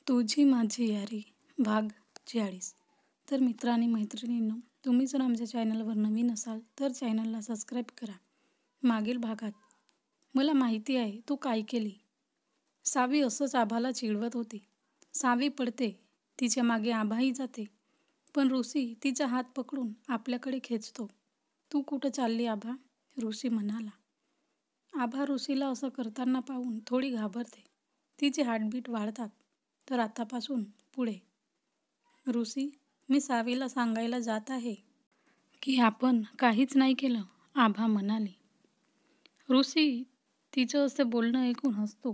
तुझी माझी यारी भाग 40. तर मित्र आणि मैत्रिणींनो, तुम्ही जर आमच्या चॅनलवर नवीन असाल तर चॅनलला सबस्क्राईब करा. मागील भागात मला माहिती आहे तू काय केली. सावी असंच आभाला चिडवत होती. सावी पडते, तिच्या मागे आभाही जाते, पण ऋषी तिचा हात पकडून आपल्याकडे खेचतो. तू कुठं चालली आभा? ऋषी म्हणाला. आभा ऋषीला असं करताना पाहून थोडी घाबरते. तिचे हार्टबीट वाढतात. तर आतापासून पुढे ऋषी, मी सावीला सांगायला जात आहे की आपण काहीच नाही केलं, आभा म्हणाली. ऋषी तिचं असं बोलणं ऐकून हसतो.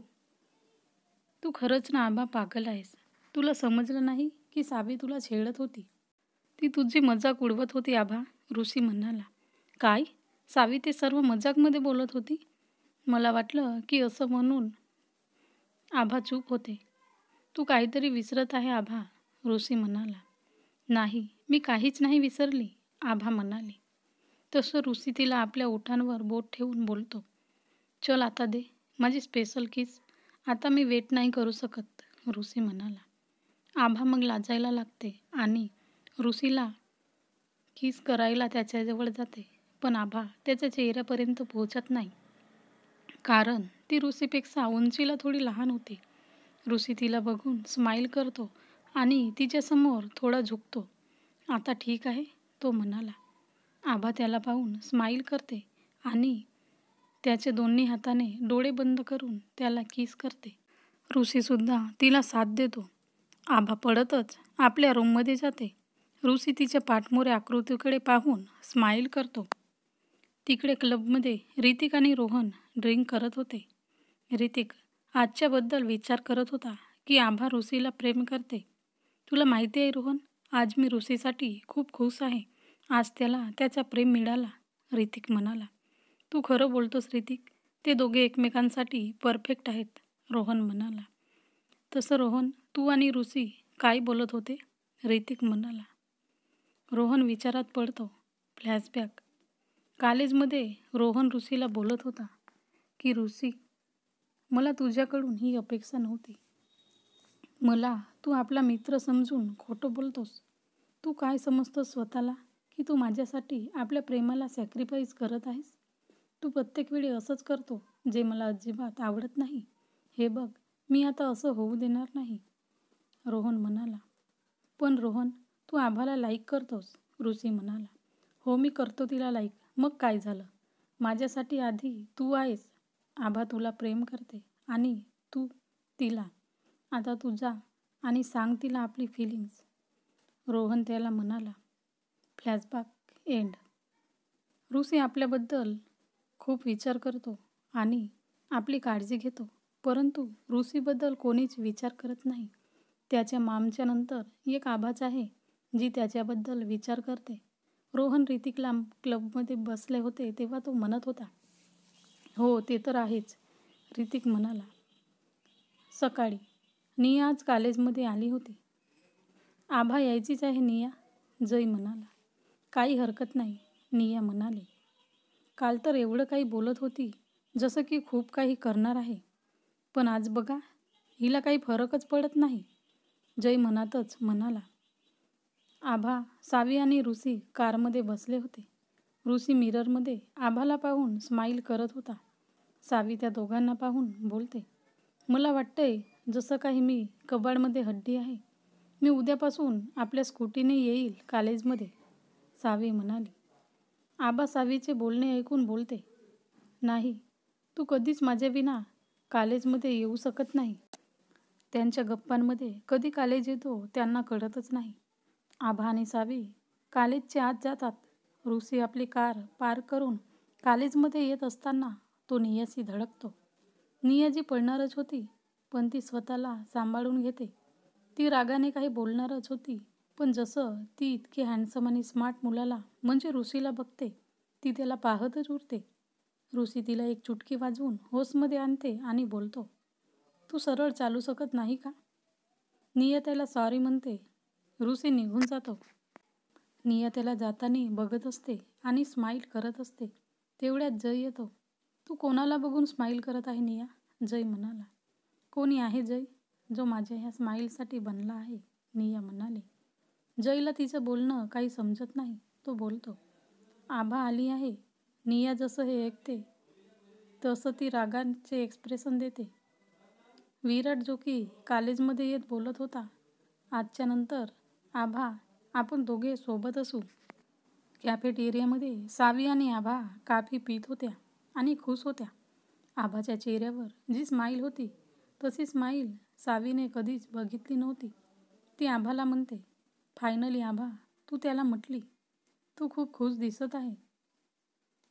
तू खरंच ना आभा पागल आहेस. तुला समजलं नाही की सावी तुला छेडत होती. ती तुझी मजाक उडवत होती आभा, ऋषी म्हणाला. काय? सावी ते सर्व मजाकमध्ये बोलत होती? मला वाटलं की असं म्हणून आभा चूप होते. तू काहीतरी विसरत आहे आभा, ऋषी म्हणाला. नाही, मी काहीच नाही विसरली, आभा म्हणाली. तसं ऋषी तिला आपल्या ओठांवर बोट ठेवून बोलतो. चल आता दे माझी स्पेशल किस. आता मी वेट नाही करू शकत, ऋषी म्हणाला. आभा मग लाजायला लागते आणि ऋषीला किस करायला त्याच्याजवळ जाते. पण आभा त्याच्या चेहऱ्यापर्यंत पोहोचत नाही, कारण ती ऋषीपेक्षा उंचीला थोडी लहान होती. ऋषी तिला बघून स्माईल करतो आणि तिच्यासमोर थोडा झुकतो. आता ठीक आहे, तो म्हणाला. आभा त्याला पाहून स्माईल करते आणि त्याचे दोन्ही हाताने डोळे बंद करून त्याला किस करते. ऋषीसुद्धा तिला साथ देतो. आभा पडतच आपल्या रूममध्ये जाते. ऋषी तिच्या पाठमोऱ्या आकृतीकडे पाहून स्माईल करतो. तिकडे क्लबमध्ये ऋतिक आणि रोहन ड्रिंक करत होते. ऋतिक आजच्याबद्दल विचार करत होता की आभा ऋषीला प्रेम करते. तुला माहिती आहे रोहन, आज मी ऋषीसाठी खूप खुश आहे. आज त्याला त्याचा प्रेम मिळाला, ऋतिक म्हणाला. तू खरं बोलतोस ऋतिक, ते दोघे एकमेकांसाठी परफेक्ट आहेत, रोहन म्हणाला. तसं रोहन, तू आणि ऋषी काय बोलत होते, ऋतिक म्हणाला. रोहन विचारात पडतो. फ्लॅशबॅक. कॉलेजमध्ये रोहन ऋषीला बोलत होता की ऋषी, मला तुझ्याकडून ही अपेक्षा नव्हती. मला तू आपला मित्र समजून खोटं बोलतोस. तू काय समजतोस स्वतःला की तू माझ्यासाठी आपल्या प्रेमाला सॅक्रिफाईस करत आहेस? तू प्रत्येक वेळी असंच करतो, जे मला अजिबात आवडत नाही. हे बघ, मी आता असं होऊ देणार नाही, रोहन म्हणाला. पण रोहन, तू आभाला लाईक करतोस, ऋषी म्हणाला. हो, मी करतो तिला लाईक. मग काय झालं? माझ्यासाठी आधी तू आहेस. आभा तुला प्रेम करते आणि तू तिला. आता तू जा आणि सांग तिला आपली फिलिंग्स, रोहन त्याला म्हणाला. Flashback end. ऋषी आपल्याबद्दल खूप विचार करतो आणि आपली काळजी घेतो, परंतु ऋषीबद्दल कोणीच विचार करत नाही. त्याच्या मामच्या नंतर एक आभाच आहे जी त्याच्याबद्दल विचार करते. रोहन ऋतिकला क्लबमध्ये बसले होते तेव्हा तो म्हणत होता. हो, ते तर आहेच, ऋतिक म्हणाला. सकाळी निया आज कॉलेजमध्ये आली होती. आभा यायचीच आहे निया, जय म्हणाला. काही हरकत नाही, निया म्हणाली. काल तर एवढं काही बोलत होती जसं की खूप काही करणार आहे, पण आज बघा, हिला काही फरकच पडत नाही, जय म्हणतच म्हणाला. आभा, सावी आणि ऋषी कारमध्ये बसले होते. ऋषी मिररमध्ये आभाला पाहून स्माईल करत होता. सावी त्या दोघांना पाहून बोलते. मला वाटतंय जसं काही मी कबाडमध्ये हड्डी आहे. मी उद्यापासून आपल्या स्कूटीने येईल कॉलेजमध्ये, सावी म्हणाली. आबा सावीचे बोलणे ऐकून बोलते. नाही, तू कधीच माझ्याविना कॉलेजमध्ये येऊ शकत नाही. त्यांच्या गप्पांमध्ये कधी कॉलेज येतो त्यांना कळतच नाही. आभा आणि सावी कॉलेजच्या आत जातात. ऋषी आपली कार पार्क करून कॉलेजमध्ये येत असताना तो नियाशी धडकतो. निया जी पडणारच होती, पण ती स्वतःला सांभाळून घेते. ती रागाने काही बोलणारच होती, पण जसं ती इतकी हँडसम आणि स्मार्ट मुलाला म्हणजे ऋषीला बघते, ती त्याला पाहतच उरते. ऋषी तिला एक चुटकी वाजवून होशमध्ये आणते आणि बोलतो. तू सरळ चालू शकत नाही का? निया त्याला सॉरी म्हणते. ऋषी निघून जातो. निया त्याला जाताना बघत असते आणि स्माईल करत असते. तेवढ्यात जय येतो. तू कोणाला बघून स्माईल करत आहे निया, जय म्हणाला. कोणी आहे जय, जो माझ्या ह्या स्माईलसाठी बनला आहे, निया म्हणाली. जयला तिचं बोलणं काही समजत नाही. तो बोलतो, आभा आली आहे. निया जसं हे ऐकते तसं ती रागांचे एक्सप्रेशन देते. विराट जो की कॉलेजमध्ये येत बोलत होता, आजच्या नंतर आभा आपण दोघे सोबत असू. कॅफेटेरियामध्ये सावी आणि आभा कॉफी पित होत्या आणि खुश होत्या. आभाच्या चेहऱ्यावर जी स्माईल होती तशी स्माईल सावीने कधीच बघितली नव्हती. ती आभाला म्हणते, फायनली आभा, तू त्याला म्हटली. तू खूप खुश दिसत आहे.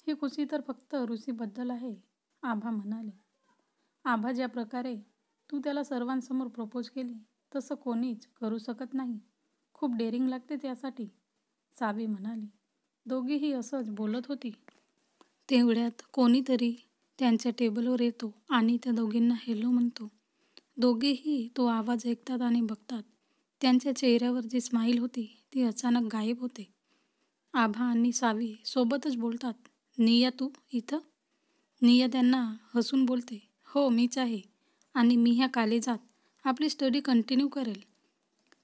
ही खुशी तर फक्त ऋषीबद्दल आहे, आभा म्हणाले. आभा, ज्या प्रकारे तू त्याला सर्वांसमोर प्रपोज केली तसं कोणीच करू शकत नाही. खूप डेअरिंग लागते त्यासाठी, सावी म्हणाली. दोघीही असंच बोलत होती. तेवढ्यात कोणीतरी त्यांच्या टेबलवर येतो आणि त्या दोघींना हॅलो म्हणतो. दोघेही तो आवाज ऐकतात आणि बघतात. त्यांच्या चेहऱ्यावर जी स्माईल होती ती अचानक गायब होते. आभा आणि सावी सोबतच बोलतात, निया तू इथं? निया त्यांना हसून बोलते, हो मीच आहे आणि मी ह्या कॉलेजात आपली स्टडी कंटिन्यू करेल.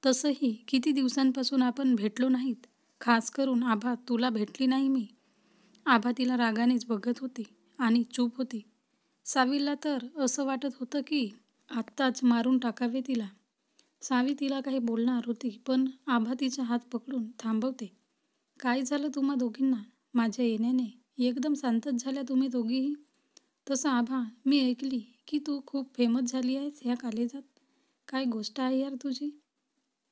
तसंही किती दिवसांपासून आपण भेटलो नाहीत. खास करून आभा, तुला भेटली नाही मी. आभा तिला रागानेच बघत होती आणि चूप होती. सावीला तर असं वाटत होतं की आत्ताच मारून टाकावे तिला. सावी तिला काही बोलणार होती पण आभा तिचा हात पकडून थांबवते. काय झालं तुम्हा दोघींना? माझ्या येण्याने एकदम शांतच झाल्या तुम्ही दोघीही. तसं आभा, मी ऐकली की तू खूप फेमस झाली आहेस ह्या कॉलेजात. काय गोष्ट आहे यार तुझी.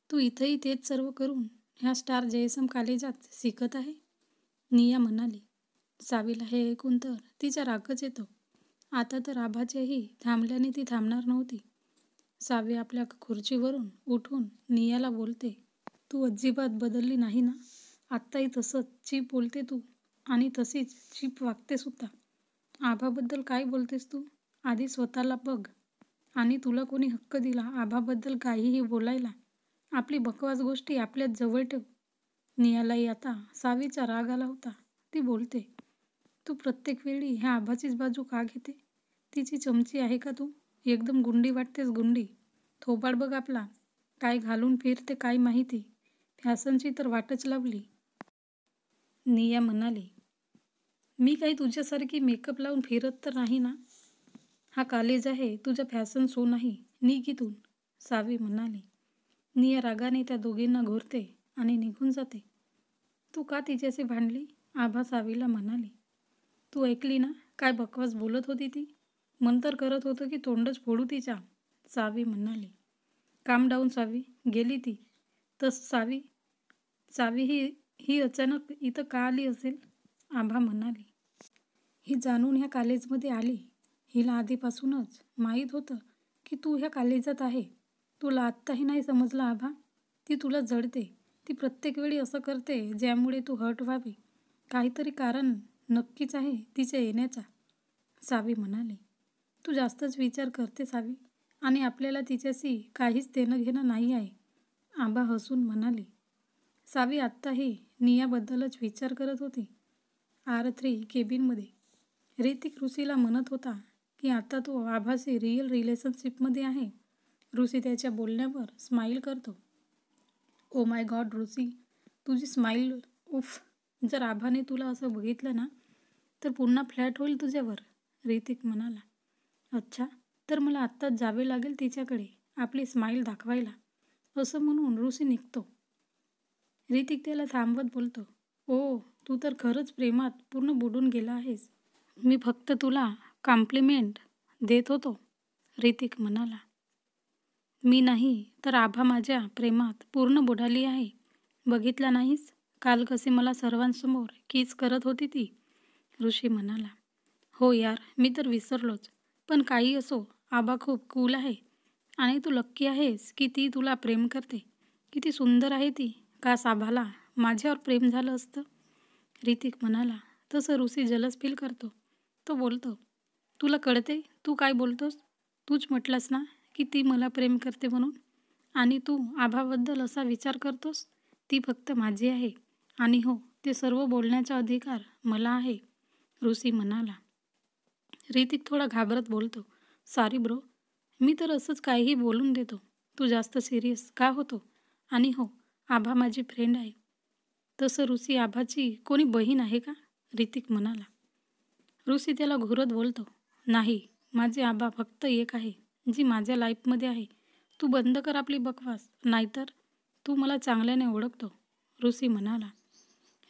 तू इथंही तेच सर्व करून ह्या स्टार JSM कॉलेजात शिकत आहे, निया म्हणाली. सावीला हे ऐकून तर तिचा रागच येतो. आता तर आभाच्याही थांबल्याने ती थांबणार नव्हती. सावी आपल्या खुर्चीवरून उठून नियाला बोलते, तू अजिबात बदलली नाही ना. आत्ताही तसंच चीप बोलते तू आणि तशीच चीप वागते सुद्धा. आभाबद्दल काय बोलतेस तू? आधी स्वतःला बघ. आणि तुला कोणी हक्क दिला आभाबद्दल काहीही बोलायला? आपली बकवास गोष्टी आपल्याच जवळ ठेव. नियालाही आता सावीचा राग आला होता. ती बोलते, तू प्रत्येक वेळी ह्या आभाचीच बाजू का घेते? तिची चमची आहे का तू? एकदम गुंडी वाटतेस, गुंडी. थोबाड बघ आपला, काय घालून फिरते काय माहिती. फॅशनची तर वाटच लावली. निया म्हणाली, मी काही तुझ्यासारखी मेकअप लावून फिरत तर नाही ना. हा कॉलेज आहे, तुझा फॅशन शो नाही. निघ इथून, सावी म्हणाली. निया रागाने त्या दोघींना घोरते आणि निघून जाते. तू का तिच्याशी भांडली? आभा सावीला म्हणाली. तू ऐकली ना काय बकवास बोलत होती ती? मन तर करत होतं की तोंडच फोडू तिच्या, सावी म्हणाली. काम डाऊन सावी, गेली ती. सावी सावी ही अचानक इथं का आली असेल? आभा म्हणाली. ही जाणून ह्या कॉलेजमध्ये आली. हिला आधीपासूनच माहीत होतं की तू ह्या कॉलेजात आहे. तुला आत्ताही नाही समजलं आभा? ती तुला जळते. ती प्रत्येक वेळी असं करते ज्यामुळे तू हर्ट व्हावी. काहीतरी कारण नक्कीच आहे तिच्या येण्याचा, सावी म्हणाली. तू जास्तच विचार करते सावी आणि आपल्याला तिच्याशी काहीच देणं घेणं नाही आहे, आभा हसून म्हणाली. सावी आत्ताही नियाबद्दलच विचार करत होती. R3 केबिनमध्ये ऋतिक ऋषीला म्हणत होता की आता तो आभाशी रिअल रिलेशनशिपमध्ये आहे. ऋषी त्याच्या बोलण्यावर स्माईल करतो. ओ माय गॉड ऋषी, तुझी स्माईल, उफ. जर आभाने तुला असं बघितलं ना तर पुन्हा फ्लॅट होईल तुझ्यावर, ऋतिक म्हणाला. अच्छा, तर मला आत्ताच जावे लागेल तिच्याकडे आपली स्माईल दाखवायला, असं म्हणून ऋषी निघतो. ऋतिक त्याला थांबवत बोलतो, ओ तू तर खरंच प्रेमात पूर्ण बुडून गेला आहेस. मी फक्त तुला कॉम्प्लिमेंट देत होतो, ऋतिक म्हणाला. मी नाही तर आभा माझ्या प्रेमात पूर्ण बुडाली आहे. बघितला नाहीस काल कशी मला सर्वांसमोर किस करत होती ती, ऋषी म्हणाला. हो यार, मी तर विसरलोच. पण काही असो, आभा खूप कूल आहे आणि तू लक्की आहेस की ती तुला प्रेम करते. किती सुंदर आहे ती. काश आभाला माझ्यावर प्रेम झालं असतं, ऋतिक म्हणाला. तसं ऋषी जलस फील करतो. तो बोलतो, तुला कळते तू काय बोलतोस? तूच म्हटलंस ना की ती मला प्रेम करते म्हणून, आणि तू आभाबद्दल असा विचार करतोस. ती फक्त माझी आहे आणि हो, ते सर्व बोलण्याचा अधिकार मला आहे, ऋषी म्हणाला. ऋतिक थोडा घाबरत बोलतो, सॉरी ब्रो, मी तर असंच काहीही बोलून देतो. तू जास्त सिरियस का होतो? आणि हो, आभा माझी फ्रेंड आहे. तसं ऋषी आभाची कोणी बहीण आहे का? ऋतिक म्हणाला. ऋषी त्याला घुरत बोलतो, नाही, माझी आभा फक्त एक आहे, जी माझ्या लाईफमध्ये आहे. तू बंद कर आपली बकवास, नाहीतर तू मला चांगल्याने ओळखतो, ऋषी म्हणाला.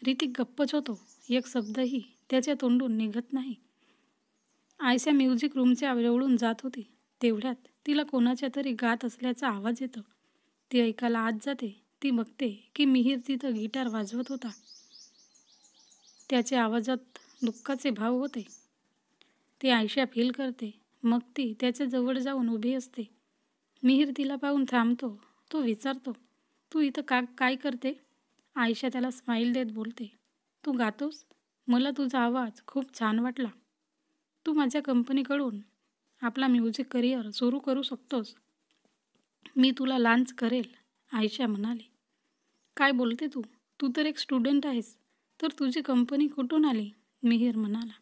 ऋतिक गप्पच होतो. एक शब्दही त्याच्या तोंडून निघत नाही. आयशा म्युझिक रूमच्या जवळून जात होती. तेवढ्यात तिला कोणाच्या तरी गात असल्याचा आवाज येतो. ती ऐकायला आत जाते. ती बघते की मिहीर तिथं गिटार वाजवत होता. त्याच्या आवाजात दुःखाचे भाव होते. ती आयशा फील करते. मग ती त्याच्या जवळ जाऊन उभी असते. मिहीर तिला पाहून थांबतो. तो विचारतो, तू इथं काय करते? आयशा त्याला स्माईल देत बोलते, तू गातोस? मला तुझा आवाज खूप छान वाटला. तू माझ्या कंपनीकडून आपला म्युझिक करिअर सुरू करू शकतोस. मी तुला लॉन्च करेल, आयशा म्हणाली. काय बोलते तू? तू तर एक स्टुडंट आहेस, तर तुझी कंपनी कुठून आली? मिहीर म्हणाला.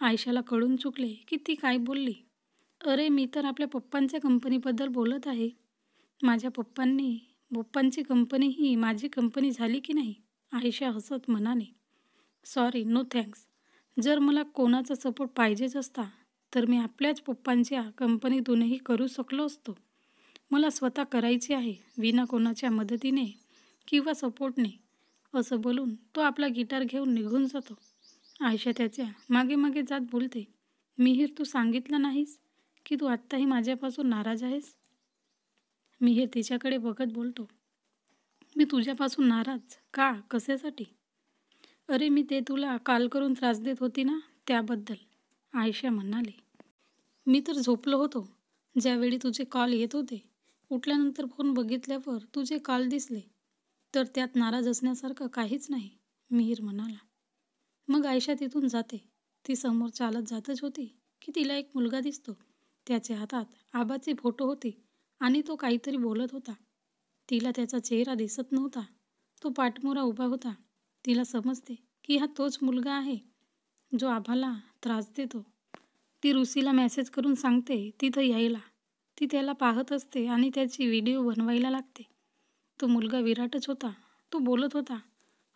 आयशाला कळून चुकले की ती काय बोलली. अरे, मी तर आपल्या पप्पांच्या कंपनीबद्दल बोलत आहे. माझ्या पप्पांची कंपनी ही माझी कंपनी झाली की नाही? आयशा हसत म्हणाली. Sorry, no thanks. जर मला कोणाचा सपोर्ट पाहिजेच असता तर मी आपल्याच पप्पांच्या कंपनीतूनही करू शकलो असतो. मला स्वतः करायची आहे, विना कोणाच्या मदतीने किंवा सपोर्टने, असं बोलून तो आपला गिटार घेऊन निघून जातो. आयशा त्याच्या मागे मागे जात बोलते, मिहीर, तू सांगितलं नाहीस की तू आत्ताही माझ्यापासून नाराज आहेस? मिहीर तिच्याकडे बघत बोलतो, मी तुझ्यापासून नाराज का? कशासाठी? अरे, मी ते तुला कॉल करून त्रास देत होती ना, त्याबद्दल, आयशा म्हणाली. मी तर झोपलो होतो ज्यावेळी तुझे कॉल येत होते. उठल्यानंतर फोन बघितल्यावर तुझे कॉल दिसले, तर त्यात नाराज असण्यासारखं काहीच नाही, मिहीर म्हणाला. मग आयशा तिथून जाते. ती समोर चालत जातच होती की तिला एक मुलगा दिसतो. त्याच्या हातात आबाचे फोटो होते आणि तो काहीतरी बोलत होता. तिला त्याचा चेहरा दिसत नव्हता. तो पाठमोरा उभा होता. तिला समजते की हा तोच मुलगा आहे जो आभाला त्रास देतो. ती ऋषीला मेसेज करून सांगते तिथं यायला. ती त्याला पाहत असते आणि त्याची व्हिडिओ बनवायला लागते. तो मुलगा विराटच होता. तो बोलत होता,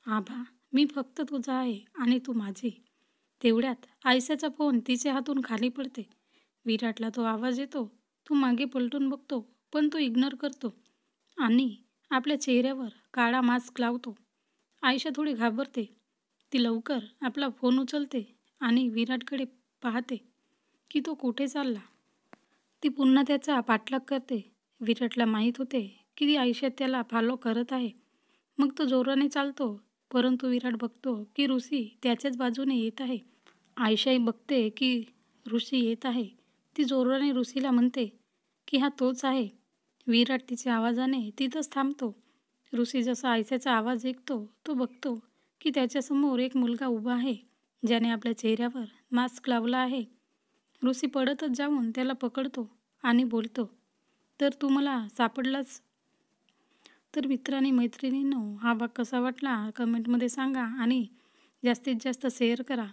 आभा, मी फक्त तुझा आहे आणि तू माझी. तेवढ्यात आयशाचा फोन तिच्या हातून खाली पडते. विराटला तो आवाज येतो. तो मागे पलटून बघतो, पण तो इग्नोर करतो आणि आपल्या चेहऱ्यावर काळा मास्क लावतो. आयशा थोडी घाबरते. ती लवकर आपला फोन उचलते आणि विराटकडे पाहते की तो कुठे चालला. ती पुन्हा त्याचा पाठलाग करते. विराटला माहीत होते की ती आयशा त्याला फॉलो करत आहे. मग तो जोराने चालतो, परंतु विराट बघतो की ऋषी त्याच्याच बाजूने येत आहे. आयशाही बघते की ऋषी येत आहे. ती जोराने ऋषीला म्हणते की हा तोच आहे. विराट तिच्या आवाजाने तिथंच थांबतो. ऋषी जसा आयशाचा आवाज ऐकतो, तो बघतो की त्याच्यासमोर एक मुलगा उभा आहे ज्याने आपल्या चेहऱ्यावर मास्क लावला आहे. ऋषी पडतच जाऊन त्याला पकडतो आणि बोलतो, तर तू मला सापडलास? तर मित्रांनी मैत्रिणींनो, हा भाग कसा वाटला कमेंटमध्ये सांगा आणि जास्तीत जास्त शेअर करा.